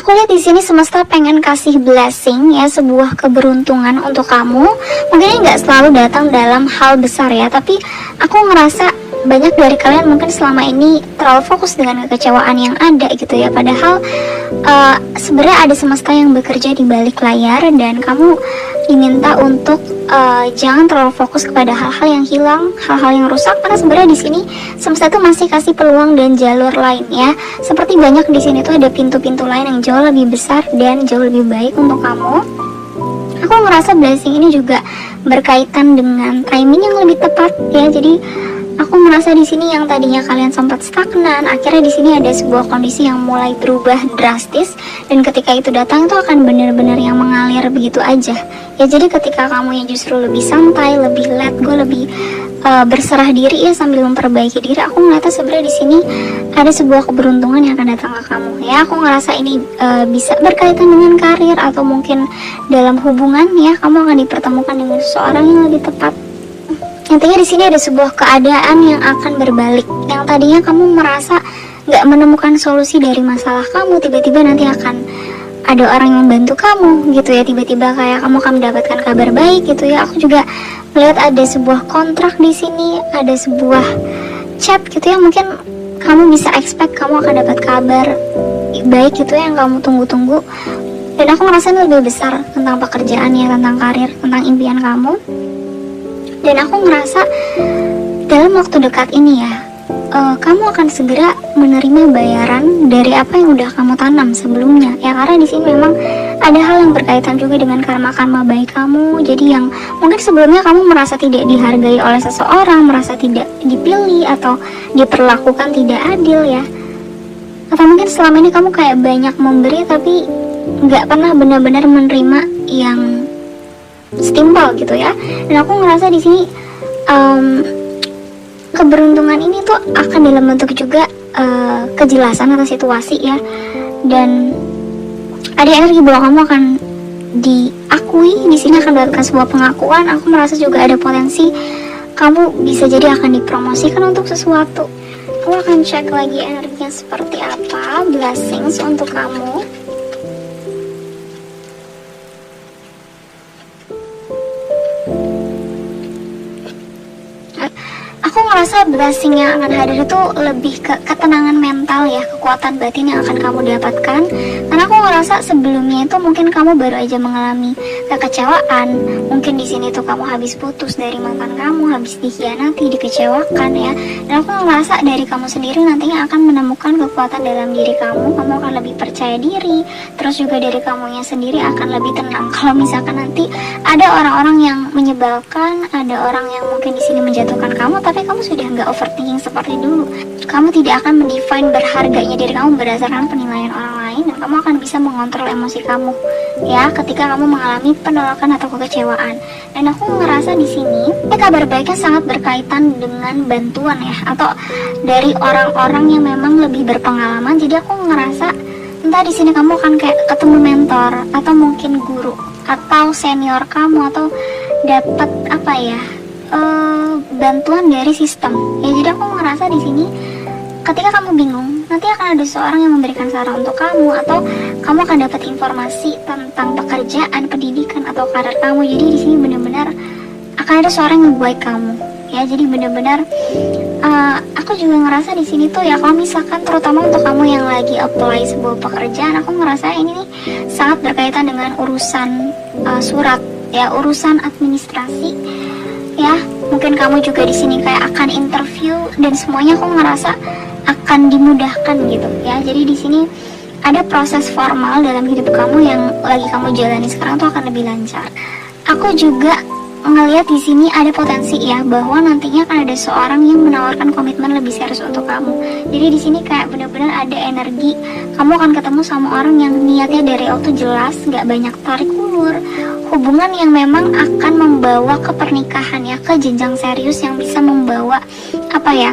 Aku lihat di sini semesta pengen kasih blessing ya, sebuah keberuntungan untuk kamu. Mungkin ini nggak selalu datang dalam hal besar ya, tapi aku ngerasa banyak dari kalian mungkin selama ini terlalu fokus dengan kekecewaan yang ada gitu ya. Padahal sebenarnya ada semesta yang bekerja di balik layar, dan kamu diminta untuk jangan terlalu fokus kepada hal-hal yang hilang, hal-hal yang rusak, karena sebenarnya di sini semesta tuh masih kasih peluang dan jalur lain ya. Seperti banyak di sini tuh ada pintu-pintu lain yang jauh lebih besar dan jauh lebih baik untuk kamu. Aku ngerasa blessing ini juga berkaitan dengan timing yang lebih tepat ya. Jadi aku merasa di sini yang tadinya kalian sempat stagnan, akhirnya di sini ada sebuah kondisi yang mulai berubah drastis, dan ketika itu datang itu akan benar-benar yang mengalir begitu aja. Ya jadi ketika kamu yang justru lebih santai, lebih let go, lebih berserah diri ya sambil memperbaiki diri, aku ngeliatnya sebenarnya di sini ada sebuah keberuntungan yang akan datang ke kamu. Ya aku ngerasa ini bisa berkaitan dengan karir atau mungkin dalam hubungan ya, kamu akan dipertemukan dengan seseorang yang lebih tepat. Intinya di sini ada sebuah keadaan yang akan berbalik. Yang tadinya kamu merasa nggak menemukan solusi dari masalah kamu, tiba-tiba nanti akan ada orang yang membantu kamu gitu ya. Tiba-tiba kayak kamu akan mendapatkan kabar baik gitu ya. Aku juga melihat ada sebuah kontrak di sini, ada sebuah chat gitu ya. Mungkin kamu bisa expect kamu akan dapat kabar baik gitu ya, yang kamu tunggu-tunggu. Dan aku ngerasa ini lebih besar tentang pekerjaannya, tentang karir, tentang impian kamu. Dan aku ngerasa dalam waktu dekat ini ya, kamu akan segera menerima bayaran dari apa yang udah kamu tanam sebelumnya ya. Karena di sini memang ada hal yang berkaitan juga dengan karma baik kamu. Jadi yang mungkin sebelumnya kamu merasa tidak dihargai oleh seseorang, merasa tidak dipilih atau diperlakukan tidak adil ya, atau mungkin selama ini kamu kayak banyak memberi tapi nggak pernah benar-benar menerima yang setimpal gitu ya. Dan aku ngerasa di sini keberuntungan ini tuh akan dalam bentuk juga kejelasan atas situasi ya, dan ada energi bahwa kamu akan diakui di sini, akan mendapatkan sebuah pengakuan. Aku merasa juga ada potensi kamu bisa jadi akan dipromosikan untuk sesuatu. Aku akan cek lagi energinya seperti apa, blessings untuk kamu. Aku ngerasa blessing yang akan hadir itu lebih ke ketenangan mental ya, kekuatan batin yang akan kamu dapatkan. Karena aku ngerasa sebelumnya itu mungkin kamu baru aja mengalami kekecewaan. Mungkin di sini tuh kamu habis putus dari mantan kamu, habis dikhianati, dikecewakan ya. Dan aku ngerasa dari kamu sendiri nantinya akan menemukan kekuatan dalam diri kamu. Kamu akan lebih percaya diri. Terus juga dari kamunya sendiri akan lebih tenang. Kalau misalkan nanti ada orang-orang yang menyebalkan, ada orang yang mungkin di sini menjatuhkan kamu, tapi kamu sudah nggak overthinking seperti dulu. Kamu tidak akan mendefine berharganya diri kamu berdasarkan penilaian orang lain, dan kamu akan bisa mengontrol emosi kamu ya ketika kamu mengalami penolakan atau kekecewaan. Dan aku ngerasa di sini kabar baiknya sangat berkaitan dengan bantuan ya, atau dari orang-orang yang memang lebih berpengalaman. Jadi aku ngerasa entah di sini kamu akan kayak ketemu mentor atau mungkin guru atau senior kamu, atau dapat apa ya, bantuan dari sistem ya. Jadi aku ngerasa di sini ketika kamu bingung, nanti akan ada seorang yang memberikan saran untuk kamu, atau kamu akan dapat informasi tentang pekerjaan, pendidikan atau karir kamu. Jadi di sini benar-benar akan ada seorang yang buat kamu ya. Jadi benar-benar aku juga ngerasa di sini tuh ya, kalau misalkan terutama untuk kamu yang lagi apply sebuah pekerjaan, aku ngerasa ini nih sangat berkaitan dengan urusan surat ya, urusan administrasi ya. Mungkin kamu juga di sini kayak akan interview, dan semuanya aku ngerasa akan dimudahkan gitu ya. Jadi di sini ada proses formal dalam hidup kamu yang lagi kamu jalani sekarang tuh akan lebih lancar. Aku juga ngelihat di sini ada potensi ya, bahwa nantinya akan ada seorang yang menawarkan komitmen lebih serius untuk kamu. Jadi di sini kayak benar-benar ada energi kamu akan ketemu sama orang yang niatnya dari awal tuh jelas, nggak banyak tarik ulur. Hubungan yang memang akan membawa ke pernikahan ya, ke jenjang serius yang bisa membawa apa ya,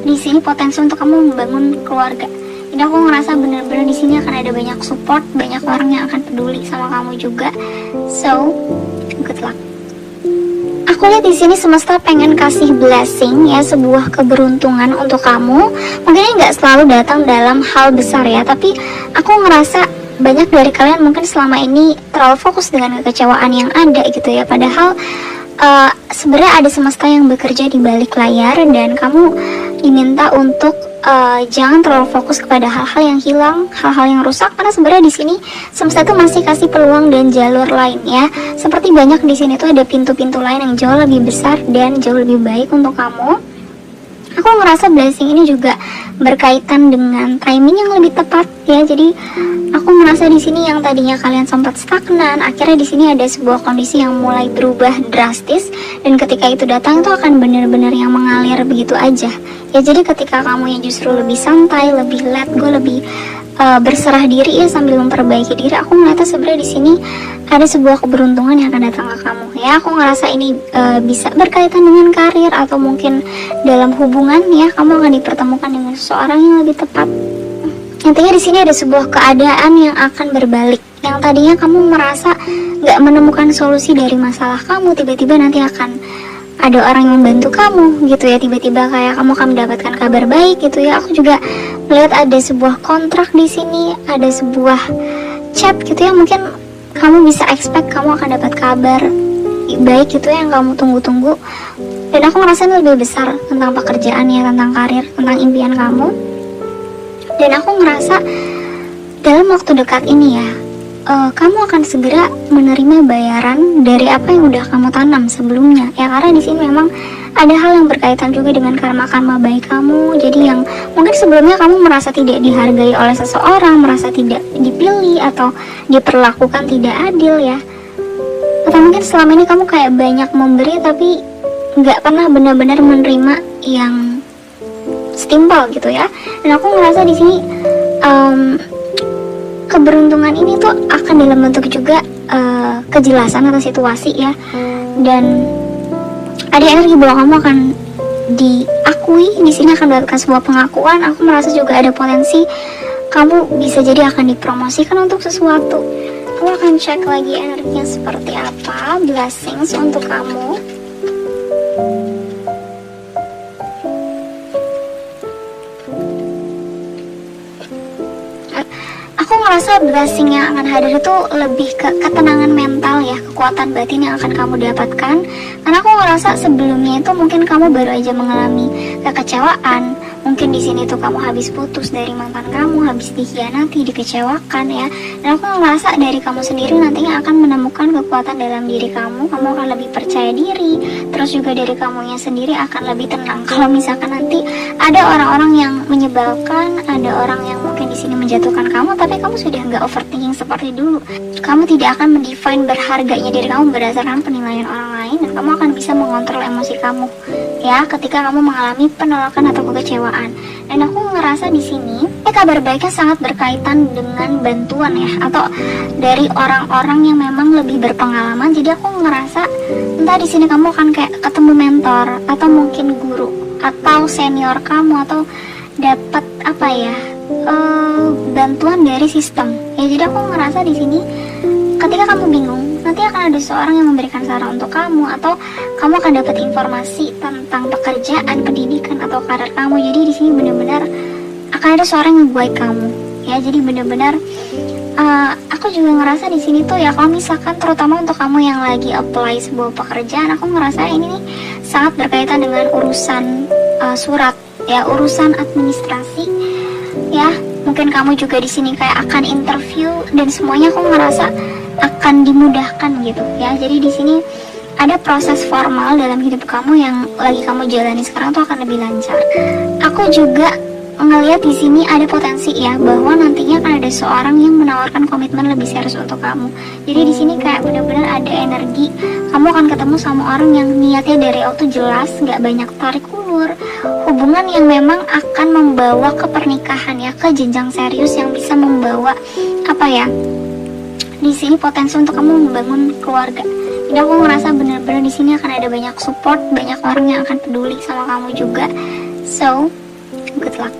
di sini potensi untuk kamu membangun keluarga. Jadi aku ngerasa benar-benar di sini akan ada banyak support, banyak orang yang akan peduli sama kamu juga. So, good luck. Aku Aku lihat di sini semesta pengen kasih blessing ya, sebuah keberuntungan untuk kamu. Mungkin nggak selalu datang dalam hal besar ya, tapi aku ngerasa banyak dari kalian mungkin selama ini terlalu fokus dengan kekecewaan yang ada gitu ya. Padahal sebenarnya ada semesta yang bekerja di balik layar, dan kamu diminta untuk jangan terlalu fokus kepada hal-hal yang hilang, hal-hal yang rusak, karena sebenarnya di sini semesta itu masih kasih peluang dan jalur lain ya. Seperti banyak di sini tuh ada pintu-pintu lain yang jauh lebih besar dan jauh lebih baik untuk kamu. Aku ngerasa blessing ini juga berkaitan dengan timing yang lebih tepat ya. Jadi aku ngerasa di sini yang tadinya kalian sempat stagnan, akhirnya di sini ada sebuah kondisi yang mulai berubah drastis, dan ketika itu datang itu akan benar-benar yang mengalir begitu aja. Ya jadi ketika kamu yang justru lebih santai, lebih let go, lebih berserah diri ya sambil memperbaiki diri, aku ngeliatnya sebenarnya di sini ada sebuah keberuntungan yang akan datang ke kamu ya. Aku ngerasa ini bisa berkaitan dengan karir atau mungkin dalam hubungan ya, kamu akan dipertemukan dengan seseorang yang lebih tepat. Intinya di sini ada sebuah keadaan yang akan berbalik. Yang tadinya kamu merasa nggak menemukan solusi dari masalah kamu, tiba-tiba nanti akan ada orang yang membantu kamu gitu ya. Tiba-tiba kayak kamu akan mendapatkan kabar baik gitu ya. Aku juga melihat ada sebuah kontrak di sini, ada sebuah chat gitu ya. Mungkin kamu bisa expect kamu akan dapat kabar baik gitu ya, yang kamu tunggu-tunggu. Dan aku ngerasa ini lebih besar tentang pekerjaan ya, tentang karir, tentang impian kamu. Dan aku ngerasa dalam waktu dekat ini ya, kamu akan segera menerima bayaran dari apa yang udah kamu tanam sebelumnya ya. Karena di sini memang ada hal yang berkaitan juga dengan karma-karma baik kamu. Jadi yang mungkin sebelumnya kamu merasa tidak dihargai oleh seseorang, merasa tidak dipilih atau diperlakukan tidak adil ya. Atau mungkin selama ini kamu kayak banyak memberi tapi nggak pernah benar-benar menerima yang setimpal gitu ya. Dan aku ngerasa di sini keberuntungan ini tuh akan dalam bentuk juga kejelasan atau situasi ya. Dan ada energi bahwa kamu akan diakui, di sini akan mendapatkan sebuah pengakuan. Aku merasa juga ada potensi kamu bisa jadi akan dipromosikan untuk sesuatu. Aku akan cek lagi energinya seperti apa, blessings untuk kamu. Aku ngerasa blessing yang akan hadir itu lebih ke ketenangan mental ya, kekuatan batin yang akan kamu dapatkan. Karena aku ngerasa sebelumnya itu mungkin kamu baru aja mengalami kekecewaan. Mungkin di sini tuh kamu habis putus dari mantan kamu, habis dikhianati, dikecewakan ya. Dan aku ngerasa dari kamu sendiri nantinya akan menemukan kekuatan dalam diri kamu. Kamu akan lebih percaya diri. Terus juga dari kamunya sendiri akan lebih tenang. Kalau misalkan nanti ada orang-orang yang menyebalkan, ada orang yang mungkin di sini menjatuhkan kamu, tapi kamu sudah nggak overthinking seperti dulu. Kamu tidak akan mendefine berharganya diri kamu berdasarkan penilaian orang lain, dan kamu akan bisa mengontrol emosi kamu ya ketika kamu mengalami penolakan atau kekecewaan. Dan aku ngerasa di sini kabar baiknya sangat berkaitan dengan bantuan ya, atau dari orang-orang yang memang lebih berpengalaman. Jadi aku ngerasa entah di sini kamu akan kayak ketemu mentor atau mungkin guru atau senior kamu, atau dapat apa ya, bantuan dari sistem ya. Jadi aku ngerasa di sini ketika kamu bingung, nanti akan ada seorang yang memberikan saran untuk kamu, atau kamu akan dapat informasi tentang pekerjaan, pendidikan atau karir kamu. Jadi di sini benar-benar akan ada seorang yang buat kamu ya. Jadi benar-benar aku juga ngerasa di sini tuh ya, kalau misalkan terutama untuk kamu yang lagi apply sebuah pekerjaan, aku ngerasa ini nih sangat berkaitan dengan urusan surat ya, urusan administrasi ya. Mungkin kamu juga di sini kayak akan interview, dan semuanya aku ngerasa akan dimudahkan gitu ya. Jadi di sini ada proses formal dalam hidup kamu yang lagi kamu jalani sekarang tuh akan lebih lancar. Aku juga ngelihat di sini ada potensi ya, bahwa nantinya akan ada seorang yang menawarkan komitmen lebih serius untuk kamu. Jadi di sini kayak benar-benar ada energi kamu akan ketemu sama orang yang niatnya dari awal tuh jelas, nggak banyak tarik ulur, hubungan yang memang akan membawa ke pernikahan ya, ke jenjang serius yang bisa membawa apa ya, di sini potensi untuk kamu membangun keluarga. Jadi aku ngerasa benar-benar di sini akan ada banyak support, banyak orang yang akan peduli sama kamu juga. So, good luck.